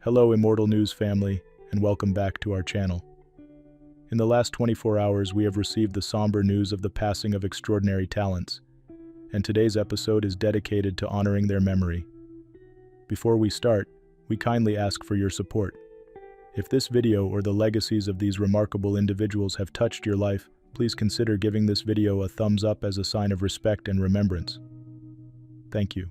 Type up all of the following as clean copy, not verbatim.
Hello Immortal News family, and welcome back to our channel. In the last 24 hours we have received the somber news of the passing of extraordinary talents, and today's episode is dedicated to honoring their memory. Before we start, we kindly ask for your support. If this video or the legacies of these remarkable individuals have touched your life, please consider giving this video a thumbs up as a sign of respect and remembrance. Thank you.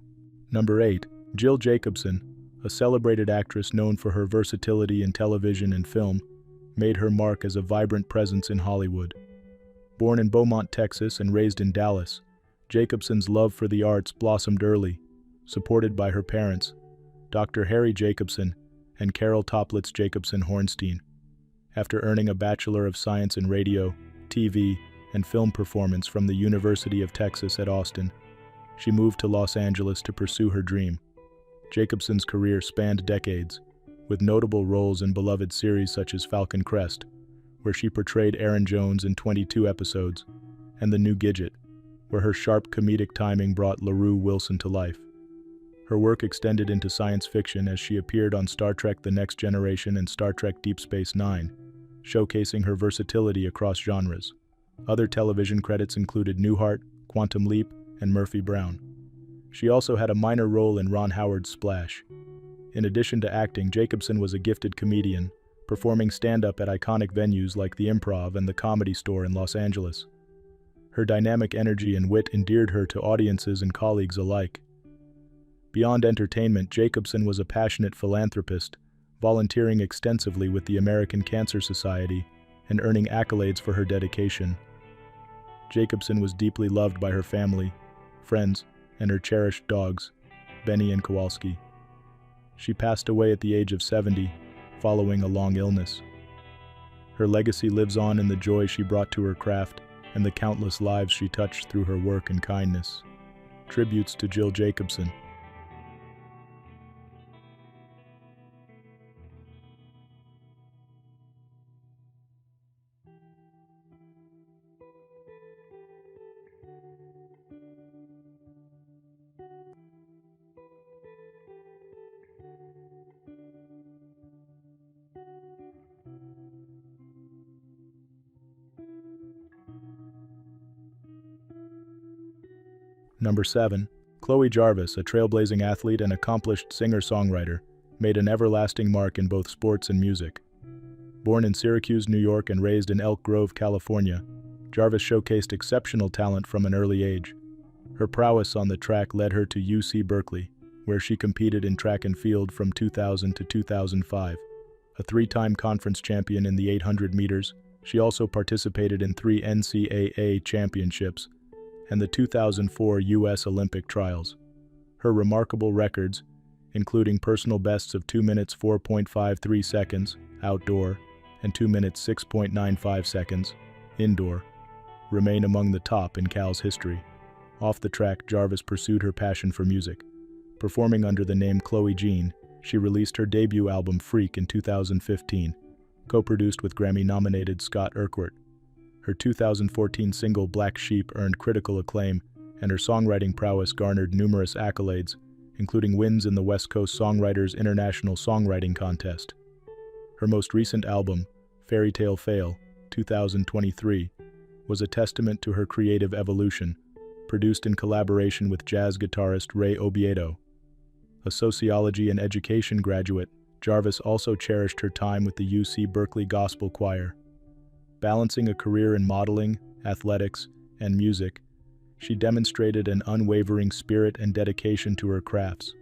Number 8. Jill Jacobson, a celebrated actress known for her versatility in television and film, made her mark as a vibrant presence in Hollywood. Born in Beaumont, Texas and raised in Dallas, Jacobson's love for the arts blossomed early, supported by her parents, Dr. Harry Jacobson and Carol Toplitz Jacobson Hornstein. After earning a Bachelor of Science in Radio, TV, and Film Performance from the University of Texas at Austin, she moved to Los Angeles to pursue her dream. Jacobson's career spanned decades, with notable roles in beloved series such as Falcon Crest, where she portrayed Aaron Jones in 22 episodes, and The New Gidget, where her sharp comedic timing brought LaRue Wilson to life. Her work extended into science fiction as she appeared on Star Trek The Next Generation and Star Trek Deep Space Nine, showcasing her versatility across genres. Other television credits included Newhart, Quantum Leap, and Murphy Brown. She also had a minor role in Ron Howard's Splash. In addition to acting, Jacobson was a gifted comedian, performing stand-up at iconic venues like the Improv and the Comedy Store in Los Angeles. Her dynamic energy and wit endeared her to audiences and colleagues alike. Beyond entertainment, Jacobson was a passionate philanthropist, volunteering extensively with the American Cancer Society and earning accolades for her dedication. Jacobson was deeply loved by her family, friends, and her cherished dogs, Benny and Kowalski. She passed away at the age of 70, following a long illness. Her legacy lives on in the joy she brought to her craft and the countless lives she touched through her work and kindness. Tributes to Jill Jacobson. Number 7. Chloe Jarvis, a trailblazing athlete and accomplished singer-songwriter, made an everlasting mark in both sports and music. Born in Syracuse, New York and raised in Elk Grove, California, Jarvis showcased exceptional talent from an early age. Her prowess on the track led her to UC Berkeley, where she competed in track and field from 2000 to 2005. A three-time conference champion in the 800 meters, she also participated in 3 NCAA championships and the 2004 U.S. Olympic trials. Her remarkable records, including personal bests of 2 minutes 4.53 seconds outdoor and 2 minutes 6.95 seconds indoor, remain among the top in Cal's history. Off the track, Jarvis pursued her passion for music. Performing under the name Chloe Jean, she released her debut album Freak in 2015, co-produced with Grammy-nominated Scott Urquhart. Her 2014 single Black Sheep earned critical acclaim, and her songwriting prowess garnered numerous accolades, including wins in the West Coast Songwriters International Songwriting Contest. Her most recent album, Fairy Tale Fail, 2023, was a testament to her creative evolution, produced in collaboration with jazz guitarist Ray Obiedo. A sociology and education graduate, Jarvis also cherished her time with the UC Berkeley Gospel Choir. Balancing a career in modeling, athletics, and music, she demonstrated an unwavering spirit and dedication to her crafts.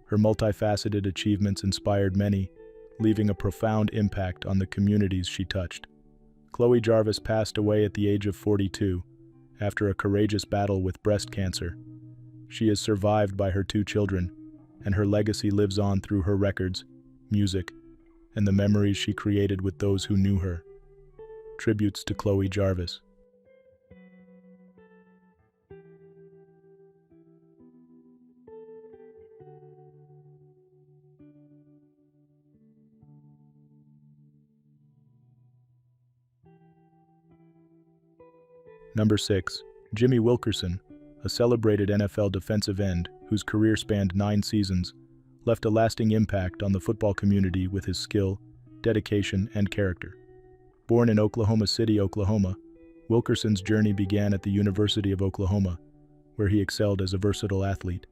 Her multifaceted achievements inspired many, leaving a profound impact on the communities she touched. Chloe Jarvis passed away at the age of 42, after a courageous battle with breast cancer. She is survived by her 2 children, and her legacy lives on through her records, music, and the memories she created with those who knew her. Tributes to Chloe Jarvis. Number 6. Jimmy Wilkerson, a celebrated NFL defensive end whose career spanned 9 seasons, left a lasting impact on the football community with his skill, dedication, and character. Born in Oklahoma City, Oklahoma, Wilkerson's journey began at the University of Oklahoma, where he excelled as a versatile athlete.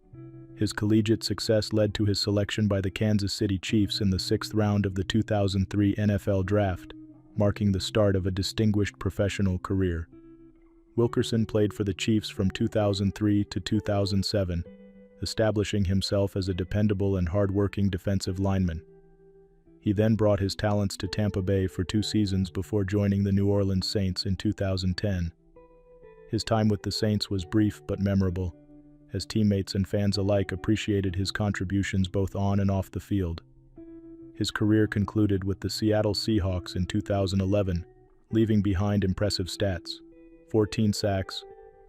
His collegiate success led to his selection by the Kansas City Chiefs in the 6th round of the 2003 NFL Draft, marking the start of a distinguished professional career. Wilkerson played for the Chiefs from 2003 to 2007, establishing himself as a dependable and hard-working defensive lineman. He then brought his talents to Tampa Bay for 2 seasons before joining the New Orleans Saints in 2010. His time with the Saints was brief but memorable, as teammates and fans alike appreciated his contributions both on and off the field. His career concluded with the Seattle Seahawks in 2011, leaving behind impressive stats: 14 sacks,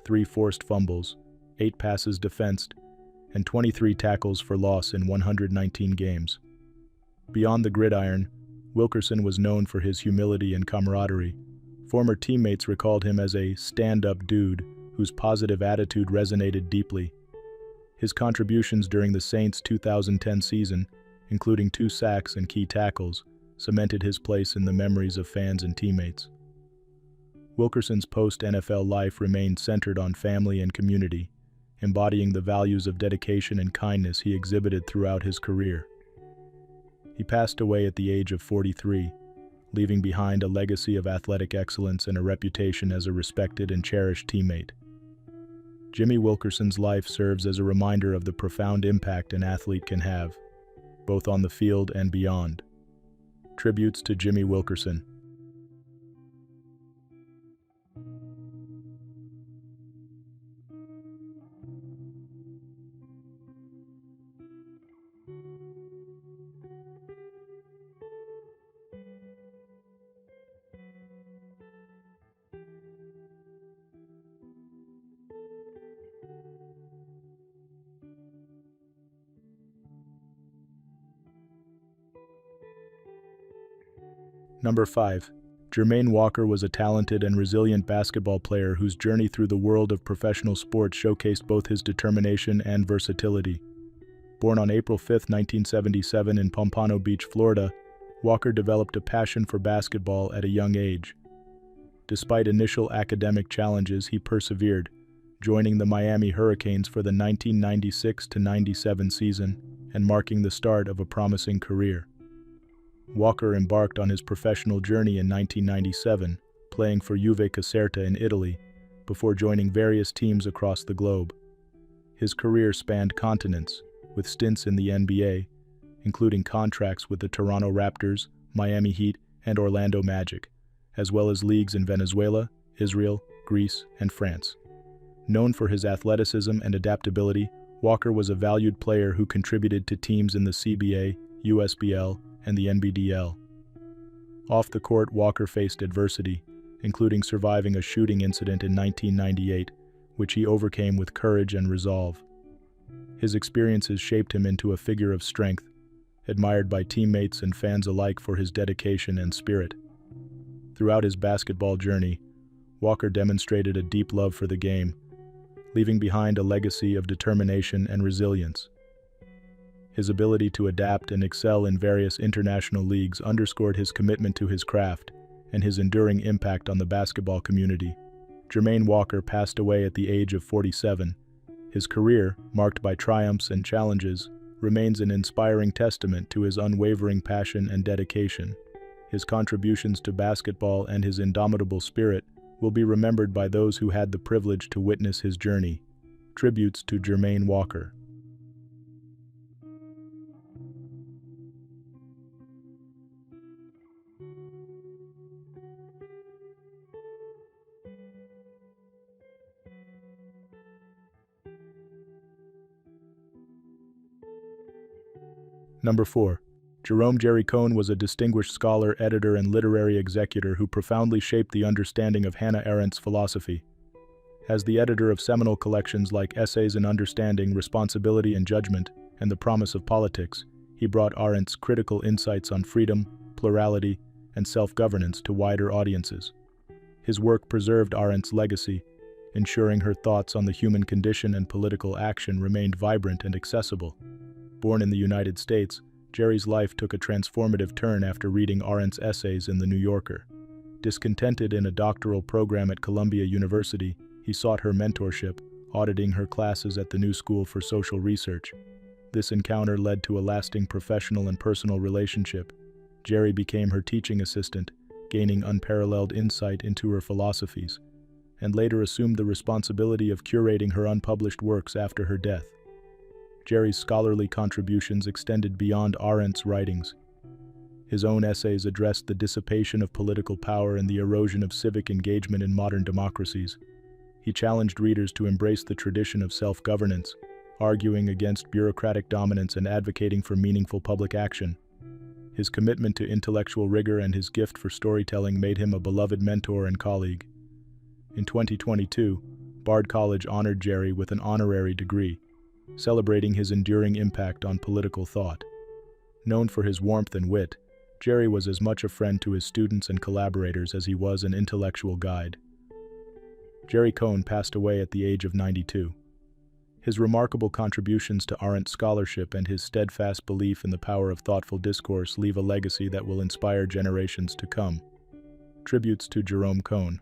3 forced fumbles, 8 passes defensed, and 23 tackles for loss in 119 games. Beyond the gridiron, Wilkerson was known for his humility and camaraderie. Former teammates recalled him as a stand-up dude whose positive attitude resonated deeply. His contributions during the Saints' 2010 season, including 2 sacks and key tackles, cemented his place in the memories of fans and teammates. Wilkerson's post-NFL life remained centered on family and community, embodying the values of dedication and kindness he exhibited throughout his career. He passed away at the age of 43, leaving behind a legacy of athletic excellence and a reputation as a respected and cherished teammate. Jimmy Wilkerson's life serves as a reminder of the profound impact an athlete can have, both on the field and beyond. Tributes to Jimmy Wilkerson. Number 5. Jermaine Walker was a talented and resilient basketball player whose journey through the world of professional sports showcased both his determination and versatility. Born on April 5, 1977 in Pompano Beach, Florida, Walker developed a passion for basketball at a young age. Despite initial academic challenges, he persevered, joining the Miami Hurricanes for the 1996-97 season and marking the start of a promising career. Walker embarked on his professional journey in 1997, playing for Juve Caserta in Italy, before joining various teams across the globe. His career spanned continents, with stints in the NBA, including contracts with the Toronto Raptors, Miami Heat, and Orlando Magic, as well as leagues in Venezuela, Israel, Greece, and France. Known for his athleticism and adaptability, Walker was a valued player who contributed to teams in the CBA, USBL, and the NBDL. Off the court, Walker faced adversity, including surviving a shooting incident in 1998, which he overcame with courage and resolve. His experiences shaped him into a figure of strength, admired by teammates and fans alike for his dedication and spirit. Throughout his basketball journey, Walker demonstrated a deep love for the game, leaving behind a legacy of determination and resilience. His ability to adapt and excel in various international leagues underscored his commitment to his craft and his enduring impact on the basketball community. Jermaine Walker passed away at the age of 47. His career, marked by triumphs and challenges, remains an inspiring testament to his unwavering passion and dedication. His contributions to basketball and his indomitable spirit will be remembered by those who had the privilege to witness his journey. Tributes to Jermaine Walker. Number 4. Jerome Jerry Kohn was a distinguished scholar, editor, and literary executor who profoundly shaped the understanding of Hannah Arendt's philosophy. As the editor of seminal collections like Essays in Understanding, Responsibility and Judgment, and The Promise of Politics, he brought Arendt's critical insights on freedom, plurality, and self-governance to wider audiences. His work preserved Arendt's legacy, ensuring her thoughts on the human condition and political action remained vibrant and accessible. Born in the United States, Jerry's life took a transformative turn after reading Arendt's essays in The New Yorker. Discontented in a doctoral program at Columbia University, he sought her mentorship, auditing her classes at the New School for Social Research. This encounter led to a lasting professional and personal relationship. Jerry became her teaching assistant, gaining unparalleled insight into her philosophies, and later assumed the responsibility of curating her unpublished works after her death. Jerry's scholarly contributions extended beyond Arendt's writings. His own essays addressed the dissipation of political power and the erosion of civic engagement in modern democracies. He challenged readers to embrace the tradition of self-governance, arguing against bureaucratic dominance and advocating for meaningful public action. His commitment to intellectual rigor and his gift for storytelling made him a beloved mentor and colleague. In 2022, Bard College honored Jerry with an honorary degree, celebrating his enduring impact on political thought. Known for his warmth and wit, Jerry was as much a friend to his students and collaborators as he was an intellectual guide. Jerry Kohn passed away at the age of 92. His remarkable contributions to Arendt scholarship and his steadfast belief in the power of thoughtful discourse leave a legacy that will inspire generations to come. Tributes to Jerome Kohn.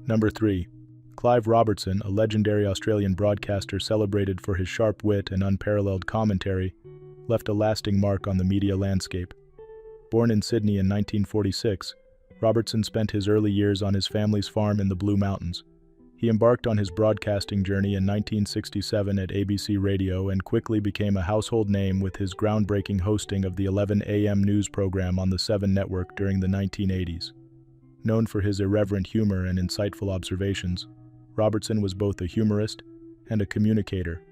Number 3. Clive Robertson, a legendary Australian broadcaster celebrated for his sharp wit and unparalleled commentary, left a lasting mark on the media landscape. Born in Sydney in 1946, Robertson spent his early years on his family's farm in the Blue Mountains. He embarked on his broadcasting journey in 1967 at ABC Radio and quickly became a household name with his groundbreaking hosting of the 11 a.m. news program on the 7 network during the 1980s. Known for his irreverent humor and insightful observations, Robertson was both a humorist and a communicator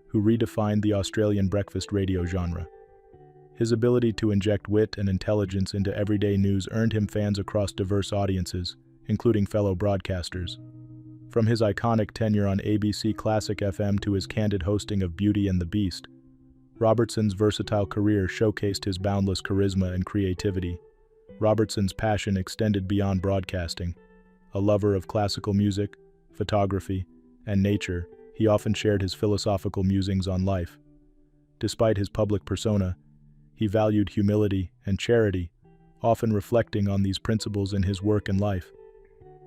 who redefined the Australian breakfast radio genre. His ability to inject wit and intelligence into everyday news earned him fans across diverse audiences, including fellow broadcasters. From his iconic tenure on ABC Classic FM to his candid hosting of Beauty and the Beast, Robertson's versatile career showcased his boundless charisma and creativity. Robertson's passion extended beyond broadcasting. A lover of classical music, photography, and nature, he often shared his philosophical musings on life. Despite his public persona, he valued humility and charity, often reflecting on these principles in his work and life.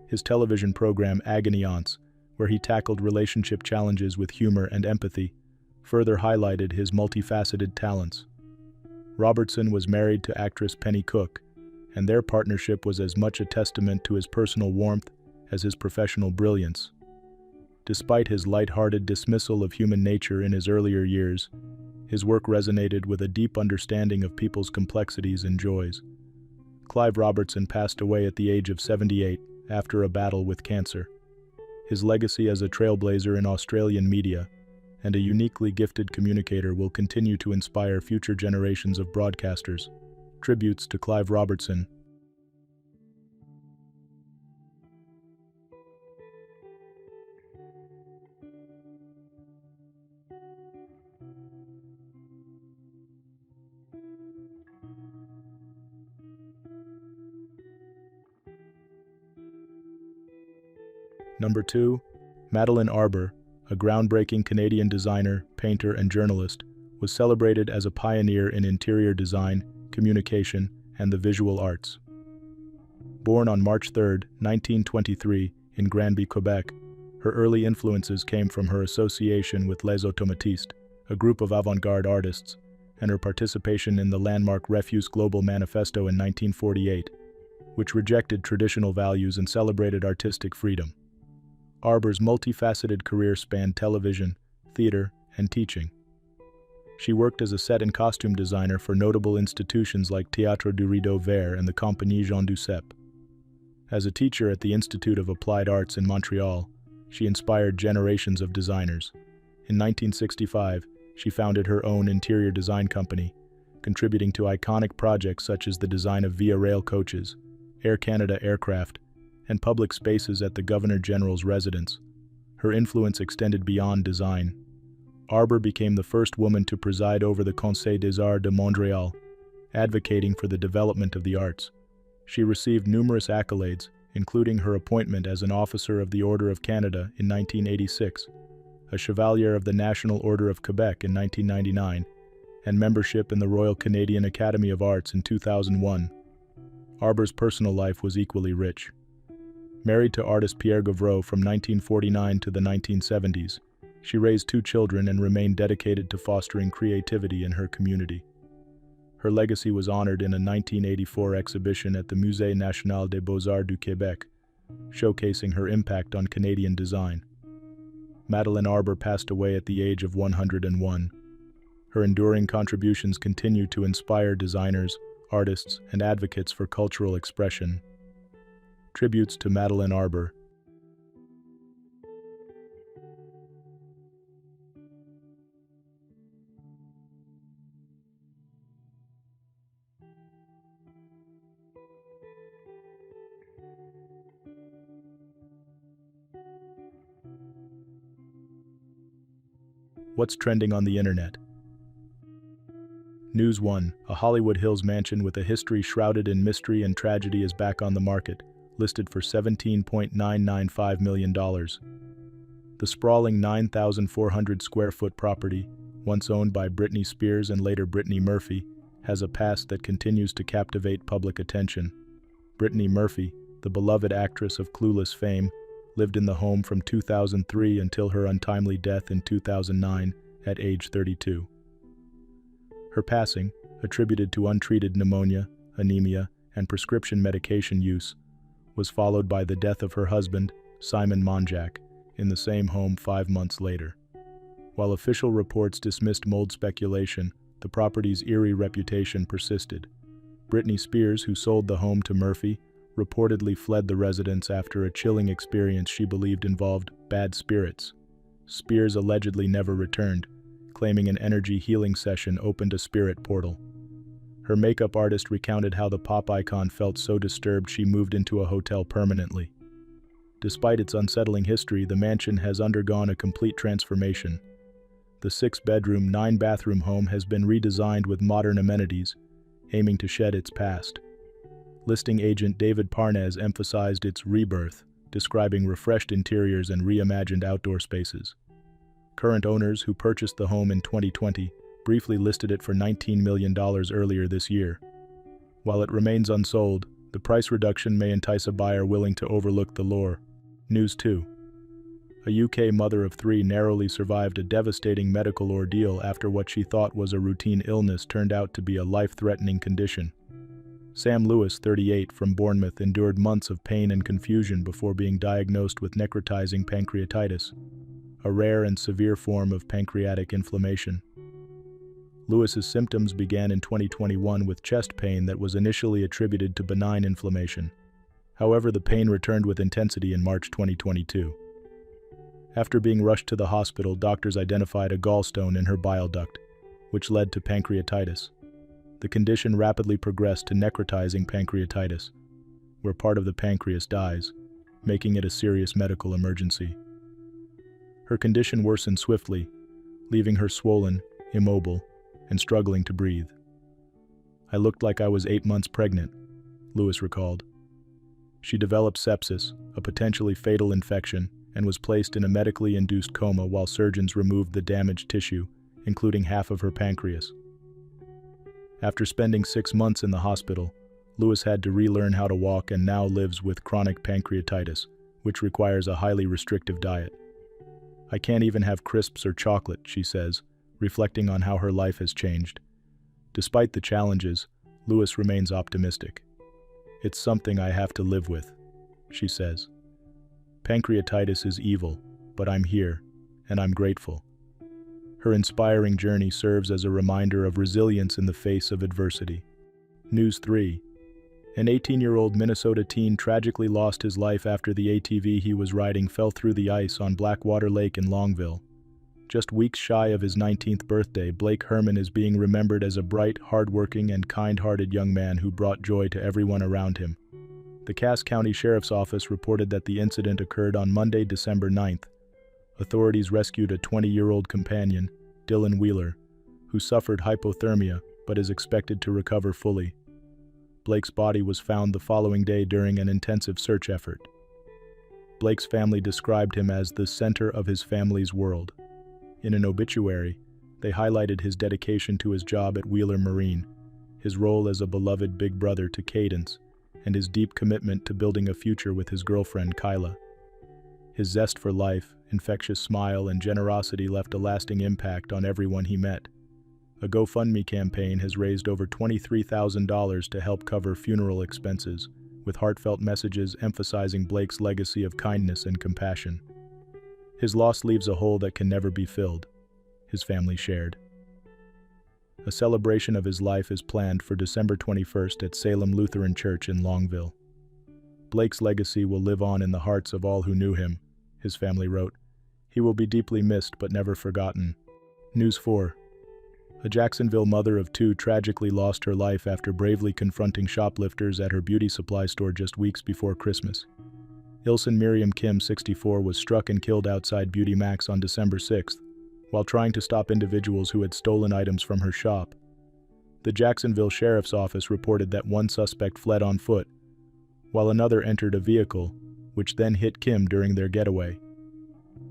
His television program Agony Aunts, where he tackled relationship challenges with humor and empathy, further highlighted his multifaceted talents. Robertson was married to actress Penny Cook, and their partnership was as much a testament to his personal warmth as his professional brilliance. Despite his light-hearted dismissal of human nature in his earlier years, his work resonated with a deep understanding of people's complexities and joys. Clive Robertson passed away at the age of 78 after a battle with cancer. His legacy as a trailblazer in Australian media and a uniquely gifted communicator will continue to inspire future generations of broadcasters. Tributes to Clive Robertson. Number 2. Madeleine Arbour, a groundbreaking Canadian designer, painter, and journalist, was celebrated as a pioneer in interior design, communication, and the visual arts. Born on March 3, 1923, in Granby, Quebec, her early influences came from her association with Les Automatistes, a group of avant-garde artists, and her participation in the landmark Refuse Global Manifesto in 1948, which rejected traditional values and celebrated artistic freedom. Arbour's multifaceted career spanned television, theater, and teaching. She worked as a set and costume designer for notable institutions like Théâtre du Rideau Vert and the Compagnie Jean Duceppe. As a teacher at the Institute of Applied Arts in Montreal, she inspired generations of designers. In 1965, she founded her own interior design company, contributing to iconic projects such as the design of Via Rail coaches, Air Canada aircraft, and public spaces at the Governor General's residence. Her influence extended beyond design. Arbour became the first woman to preside over the Conseil des Arts de Montréal, advocating for the development of the arts. She received numerous accolades, including her appointment as an Officer of the Order of Canada in 1986, a Chevalier of the National Order of Quebec in 1999, and membership in the Royal Canadian Academy of Arts in 2001. Arbour's personal life was equally rich. Married to artist Pierre Gavreau from 1949 to the 1970s, she raised 2 children and remained dedicated to fostering creativity in her community. Her legacy was honored in a 1984 exhibition at the Musée National des Beaux-Arts du Québec, showcasing her impact on Canadian design. Madeleine Arbour passed away at the age of 101. Her enduring contributions continue to inspire designers, artists, and advocates for cultural expression. Tributes to Madeleine Arbour. What's trending on the internet? News 1. A Hollywood Hills mansion with a history shrouded in mystery and tragedy is back on the market, listed for $17.995 million. The sprawling 9,400 square foot property, once owned by Britney Spears and later Brittany Murphy, has a past that continues to captivate public attention. Brittany Murphy, the beloved actress of Clueless fame, lived in the home from 2003 until her untimely death in 2009 at age 32. Her passing, attributed to untreated pneumonia, anemia, and prescription medication use, was followed by the death of her husband, Simon Monjack, in the same home 5 months later. While official reports dismissed mold speculation, the property's eerie reputation persisted. Britney Spears, who sold the home to Murphy, reportedly fled the residence after a chilling experience she believed involved bad spirits. Spears allegedly never returned, claiming an energy healing session opened a spirit portal. Her makeup artist recounted how the pop icon felt so disturbed she moved into a hotel permanently. Despite its unsettling history, the mansion has undergone a complete transformation. The 6-bedroom, 9-bathroom home has been redesigned with modern amenities, aiming to shed its past. Listing agent David Parnes emphasized its rebirth, describing refreshed interiors and reimagined outdoor spaces. Current owners, who purchased the home in 2020, briefly listed it for $19 million earlier this year. While it remains unsold, the price reduction may entice a buyer willing to overlook the lure. News 2. A UK mother of 3 narrowly survived a devastating medical ordeal after what she thought was a routine illness turned out to be a life-threatening condition. Sam Lewis, 38, from Bournemouth, endured months of pain and confusion before being diagnosed with necrotizing pancreatitis, a rare and severe form of pancreatic inflammation. Lewis's symptoms began in 2021 with chest pain that was initially attributed to benign inflammation. However, the pain returned with intensity in March 2022. After being rushed to the hospital, doctors identified a gallstone in her bile duct, which led to pancreatitis. The condition rapidly progressed to necrotizing pancreatitis, where part of the pancreas dies, making it a serious medical emergency. Her condition worsened swiftly, leaving her swollen, immobile, and struggling to breathe. "I looked like I was 8 months pregnant," Lewis recalled. She developed sepsis, a potentially fatal infection, and was placed in a medically induced coma while surgeons removed the damaged tissue, including half of her pancreas. After spending 6 months in the hospital, Lewis had to relearn how to walk and now lives with chronic pancreatitis, which requires a highly restrictive diet. "I can't even have crisps or chocolate," she says, reflecting on how her life has changed. Despite the challenges, Lewis remains optimistic. "It's something I have to live with," she says. "Pancreatitis is evil, but I'm here, and I'm grateful." Her inspiring journey serves as a reminder of resilience in the face of adversity. News 3. An 18-year-old Minnesota teen tragically lost his life after the ATV he was riding fell through the ice on Blackwater Lake in Longville. Just weeks shy of his 19th birthday, Blake Herman is being remembered as a bright, hard-working, and kind-hearted young man who brought joy to everyone around him. The Cass County Sheriff's Office reported that the incident occurred on Monday, December 9th, Authorities rescued a 20-year-old companion, Dylan Wheeler, who suffered hypothermia but is expected to recover fully. Blake's body was found the following day during an intensive search effort. Blake's family described him as the center of his family's world. In an obituary, they highlighted his dedication to his job at Wheeler Marine, his role as a beloved big brother to Cadence, and his deep commitment to building a future with his girlfriend Kyla. His zest for life, infectious smile, and generosity left a lasting impact on everyone he met. A GoFundMe campaign has raised over $23,000 to help cover funeral expenses, with heartfelt messages emphasizing Blake's legacy of kindness and compassion. His loss leaves a hole that can never be filled, his family shared. A celebration of his life is planned for December 21st at Salem Lutheran Church in Longville. Blake's legacy will live on in the hearts of all who knew him, his family wrote. He will be deeply missed but never forgotten. News 4. A Jacksonville mother of two tragically lost her life after bravely confronting shoplifters at her beauty supply store just weeks before Christmas. Ilsen Miriam Kim, 64, was struck and killed outside Beauty Max on December 6th, while trying to stop individuals who had stolen items from her shop. The Jacksonville Sheriff's Office reported that one suspect fled on foot, while another entered a vehicle, which then hit Kim during their getaway.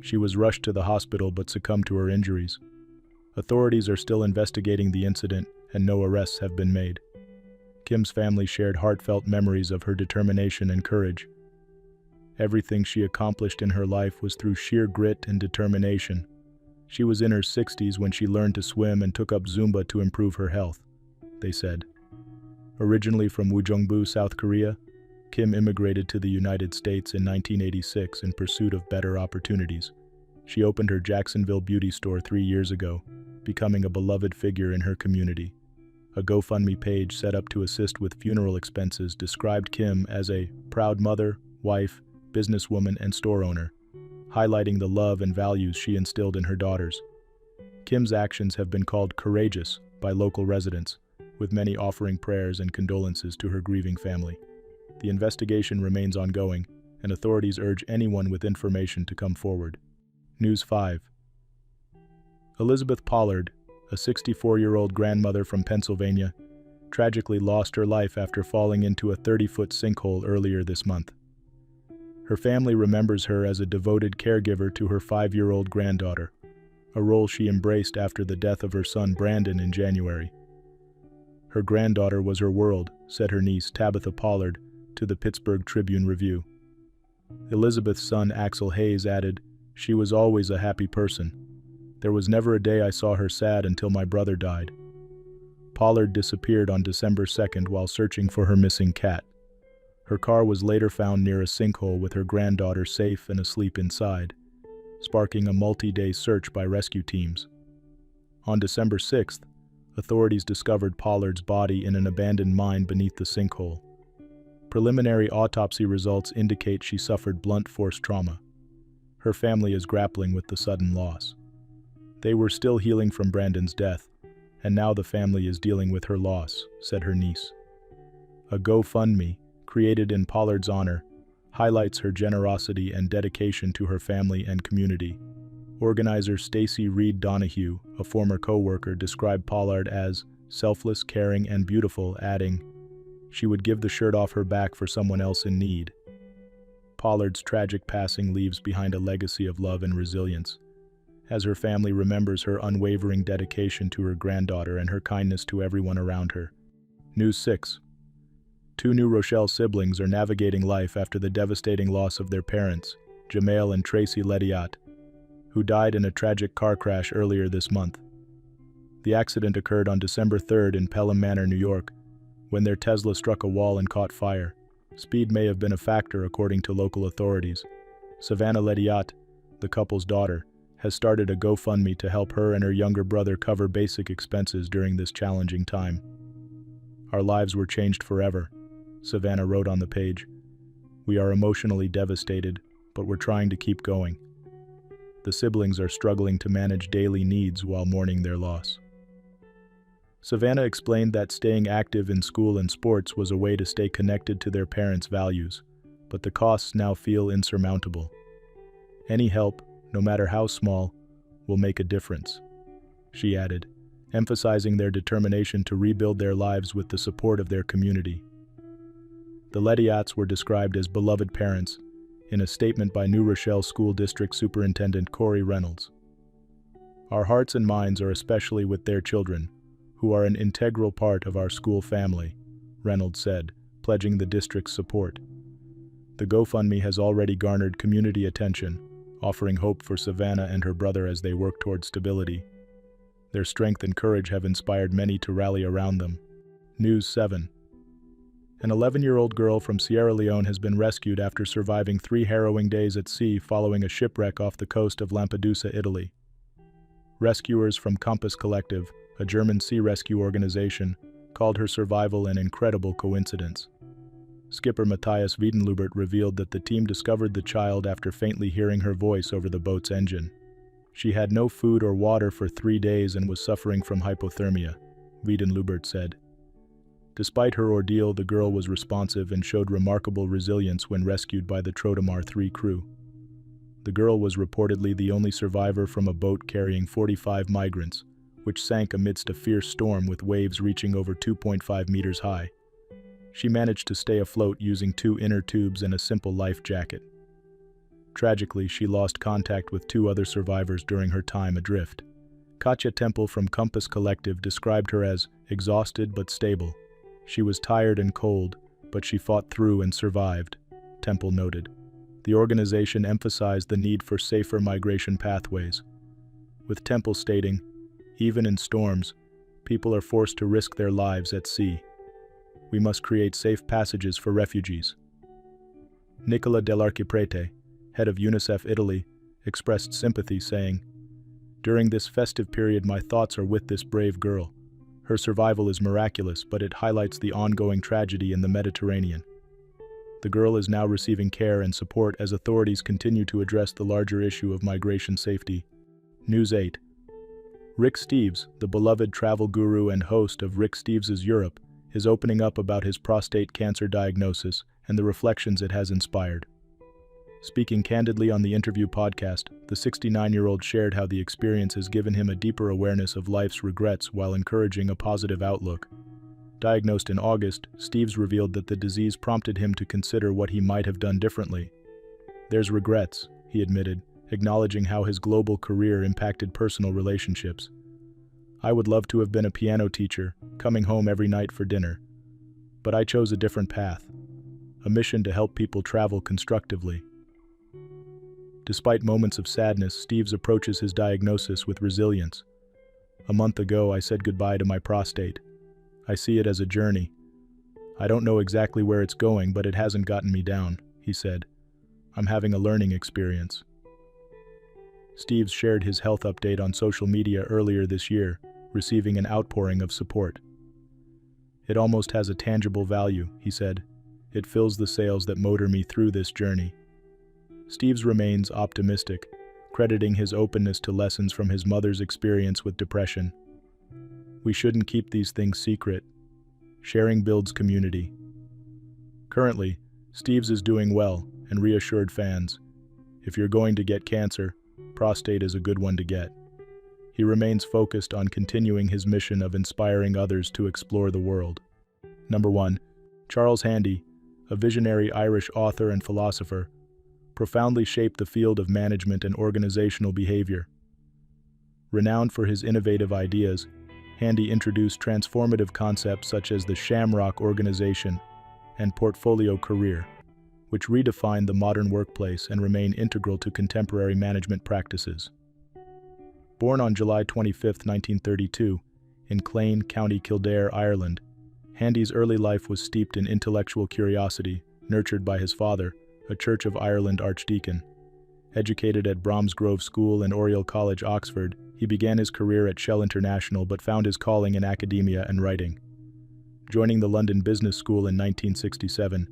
She was rushed to the hospital but succumbed to her injuries. Authorities are still investigating the incident, and no arrests have been made. Kim's family shared heartfelt memories of her determination and courage. Everything she accomplished in her life was through sheer grit and determination. She was in her 60s when she learned to swim and took up Zumba to improve her health, they said. Originally from Wujongbu, South Korea, Kim immigrated to the United States in 1986 in pursuit of better opportunities. She opened her Jacksonville beauty store 3 years ago, becoming a beloved figure in her community. A GoFundMe page set up to assist with funeral expenses described Kim as a proud mother, wife, businesswoman, and store owner, highlighting the love and values she instilled in her daughters. Kim's actions have been called courageous by local residents, with many offering prayers and condolences to her grieving family. The investigation remains ongoing, and authorities urge anyone with information to come forward. News 5. Elizabeth Pollard, a 64-year-old grandmother from Pennsylvania, tragically lost her life after falling into a 30-foot sinkhole earlier this month. Her family remembers her as a devoted caregiver to her 5-year-old granddaughter, a role she embraced after the death of her son Brandon in January. Her granddaughter was her world, said her niece Tabitha Pollard to the Pittsburgh Tribune-Review. Elizabeth's son Axel Hayes added, "She was always a happy person. There was never a day I saw her sad until my brother died." Pollard disappeared on December 2nd while searching for her missing cat. Her car was later found near a sinkhole with her granddaughter safe and asleep inside, sparking a multi-day search by rescue teams. On December 6th, authorities discovered Pollard's body in an abandoned mine beneath the sinkhole. Preliminary autopsy results indicate she suffered blunt force trauma. Her family is grappling with the sudden loss. They were still healing from Brandon's death, and now the family is dealing with her loss, said her niece. A GoFundMe, created in Pollard's honor, highlights her generosity and dedication to her family and community. Organizer Stacy Reed Donahue, a former co-worker, described Pollard as selfless, caring, and beautiful, adding, "She would give the shirt off her back for someone else in need." Pollard's tragic passing leaves behind a legacy of love and resilience, as her family remembers her unwavering dedication to her granddaughter and her kindness to everyone around her. News 6. 2 New Rochelle siblings are navigating life after the devastating loss of their parents, Jamail and Tracy Lediat, who died in a tragic car crash earlier this month. The accident occurred on December 3rd in Pelham Manor, New York, when their Tesla struck a wall and caught fire. Speed may have been a factor, according to local authorities. Savannah Lediat, the couple's daughter, has started a GoFundMe to help her and her younger brother cover basic expenses during this challenging time. "Our lives were changed forever," Savannah wrote on the page. "We are emotionally devastated, but we're trying to keep going." The siblings are struggling to manage daily needs while mourning their loss. Savannah explained that staying active in school and sports was a way to stay connected to their parents' values, but the costs now feel insurmountable. "Any help, no matter how small, will make a difference," she added, emphasizing their determination to rebuild their lives with the support of their community. The Lettiats were described as beloved parents in a statement by New Rochelle School District Superintendent Corey Reynolds. "Our hearts and minds are especially with their children, who are an integral part of our school family," Reynolds said, pledging the district's support. The GoFundMe has already garnered community attention, offering hope for Savannah and her brother as they work toward stability. Their strength and courage have inspired many to rally around them. News 7. An 11-year-old girl from Sierra Leone has been rescued after surviving 3 harrowing days at sea following a shipwreck off the coast of Lampedusa, Italy. Rescuers from Compass Collective, a German sea rescue organization, called her survival an incredible coincidence. Skipper Matthias Wiedenlubert revealed that the team discovered the child after faintly hearing her voice over the boat's engine. She had no food or water for 3 days and was suffering from hypothermia, Wiedenlubert said. Despite her ordeal, the girl was responsive and showed remarkable resilience when rescued by the Trodamar 3 crew. The girl was reportedly the only survivor from a boat carrying 45 migrants, which sank amidst a fierce storm with waves reaching over 2.5 meters high. She managed to stay afloat using 2 inner tubes and a simple life jacket. Tragically, she lost contact with 2 other survivors during her time adrift. Katja Temple from Compass Collective described her as exhausted but stable. She was tired and cold, but she fought through and survived, Temple noted. The organization emphasized the need for safer migration pathways, with Temple stating, "Even in storms, people are forced to risk their lives at sea. We must create safe passages for refugees." Nicola Dell'Archiprete, head of UNICEF Italy, expressed sympathy, saying, "During this festive period, my thoughts are with this brave girl. Her survival is miraculous, but it highlights the ongoing tragedy in the Mediterranean." The girl is now receiving care and support as authorities continue to address the larger issue of migration safety. News 8. Rick Steves, the beloved travel guru and host of Rick Steves' Europe, is opening up about his prostate cancer diagnosis and the reflections it has inspired. Speaking candidly on the interview podcast, the 69-year-old shared how the experience has given him a deeper awareness of life's regrets while encouraging a positive outlook. Diagnosed in August, Steves revealed that the disease prompted him to consider what he might have done differently. "There's regrets," he admitted, acknowledging how his global career impacted personal relationships. "I would love to have been a piano teacher, coming home every night for dinner. But I chose a different path, a mission to help people travel constructively." Despite moments of sadness, Steves approaches his diagnosis with resilience. "A month ago, I said goodbye to my prostate. I see it as a journey. I don't know exactly where it's going, but it hasn't gotten me down," he said. "I'm having a learning experience." Steves shared his health update on social media earlier this year, receiving an outpouring of support. "It almost has a tangible value," he said. "It fills the sails that motor me through this journey." Steves remains optimistic, crediting his openness to lessons from his mother's experience with depression. "We shouldn't keep these things secret. Sharing builds community." Currently, Steves is doing well and reassured fans, "If you're going to get cancer, prostate is a good one to get." He remains focused on continuing his mission of inspiring others to explore the world. Number 1. Charles Handy, a visionary Irish author and philosopher, profoundly shaped the field of management and organizational behavior. Renowned for his innovative ideas, Handy introduced transformative concepts such as the Shamrock organization and portfolio career, which redefined the modern workplace and remain integral to contemporary management practices. Born on July 25, 1932, in Clane, County Kildare, Ireland, Handy's early life was steeped in intellectual curiosity, nurtured by his father, a Church of Ireland archdeacon. Educated at Bromsgrove School and Oriel College, Oxford, he began his career at Shell International but found his calling in academia and writing. Joining the London Business School in 1967,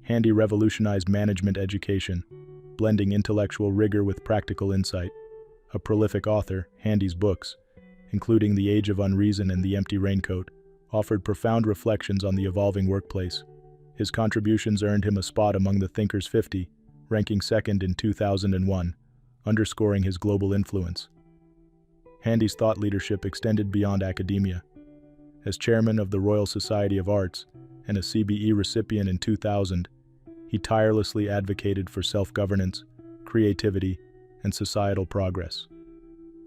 Handy revolutionized management education, blending intellectual rigor with practical insight. A prolific author, Handy's books, including The Age of Unreason and The Empty Raincoat, offered profound reflections on the evolving workplace. His contributions earned him a spot among the Thinkers 50, ranking second in 2001, underscoring his global influence. Handy's thought leadership extended beyond academia. As chairman of the Royal Society of Arts and a CBE recipient in 2000, he tirelessly advocated for self-governance, creativity, and societal progress.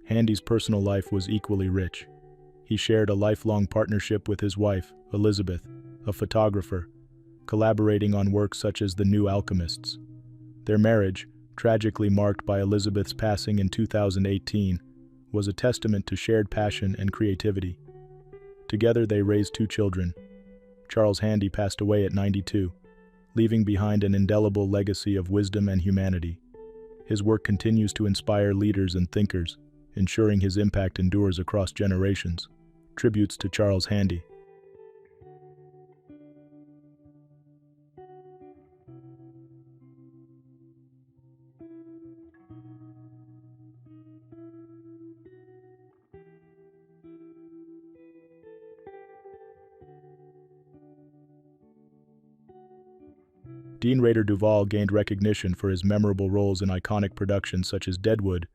Handy's personal life was equally rich. He shared a lifelong partnership with his wife, Elizabeth, a photographer, collaborating on works such as The New Alchemists. Their marriage, tragically marked by Elizabeth's passing in 2018, was a testament to shared passion and creativity. Together they raised 2 children. Charles Handy passed away at 92, leaving behind an indelible legacy of wisdom and humanity. His work continues to inspire leaders and thinkers, ensuring his impact endures across generations. Tributes to Charles Handy. Dean Rader Duvall gained recognition for his memorable roles in iconic productions such as Deadwood,